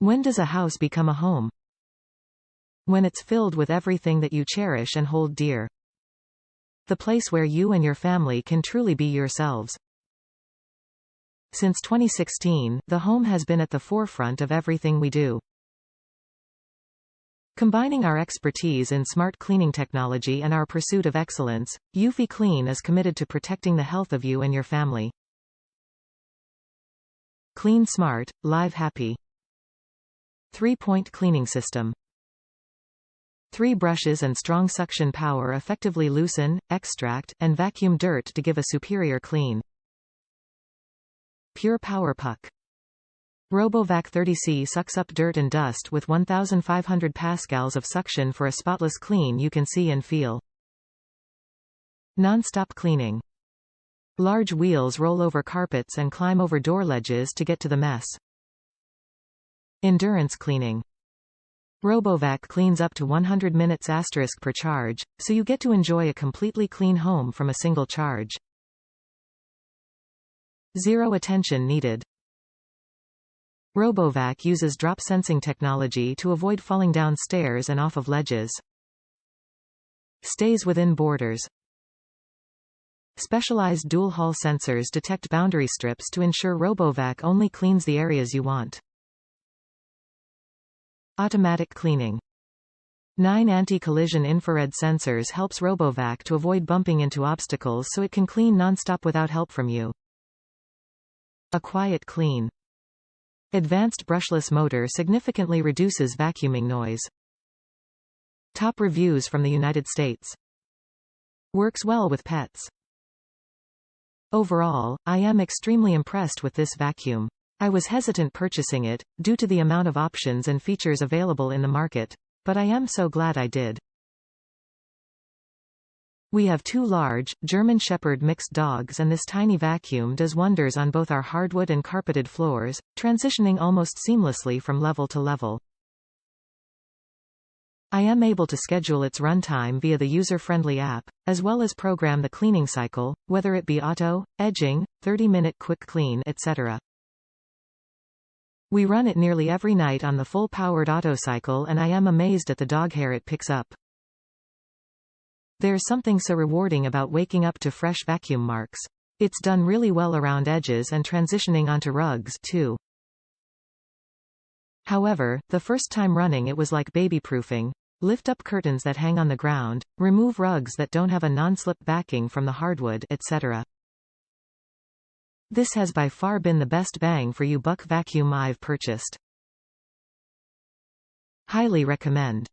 When does a house become a home? When it's filled with everything that you cherish and hold dear. The place where you and your family can truly be yourselves. Since 2016, the home has been at the forefront of everything we do. Combining our expertise in smart cleaning technology and our pursuit of excellence, Eufy Clean is committed to protecting the health of you and your family. Clean smart, live happy. 3-point cleaning system. 3 brushes and strong suction power effectively loosen, extract, and vacuum dirt to give a superior clean. Pure power puck. RoboVac 30C sucks up dirt and dust with 1,500 pascals of suction for a spotless clean you can see and feel. Non-stop cleaning. Large wheels roll over carpets and climb over door ledges to get to the mess. Endurance cleaning. RoboVac cleans up to 100 minutes * per charge, so you get to enjoy a completely clean home from a single charge. Zero attention needed. RoboVac uses drop sensing technology to avoid falling down stairs and off of ledges. Stays within borders. Specialized dual-hull sensors detect boundary strips to ensure RoboVac only cleans the areas you want. Automatic cleaning. 9 anti-collision infrared sensors helps RoboVac to avoid bumping into obstacles so it can clean non-stop without help from you. A quiet clean. Advanced brushless motor significantly reduces vacuuming noise. Top reviews from the United States. Works well with pets. Overall, I am extremely impressed with this vacuum. I was hesitant purchasing it, due to the amount of options and features available in the market, but I am so glad I did. We have 2 large, German Shepherd mixed dogs and this tiny vacuum does wonders on both our hardwood and carpeted floors, transitioning almost seamlessly from level to level. I am able to schedule its runtime via the user-friendly app, as well as program the cleaning cycle, whether it be auto, edging, 30-minute quick clean, etc. We run it nearly every night on the full-powered auto cycle and I am amazed at the dog hair it picks up. There's something so rewarding about waking up to fresh vacuum marks. It's done really well around edges and transitioning onto rugs, too. However, the first time running it was like baby-proofing. Lift up curtains that hang on the ground, remove rugs that don't have a non-slip backing from the hardwood, etc. This has by far been the best bang for you buck vacuum I've purchased. Highly recommend.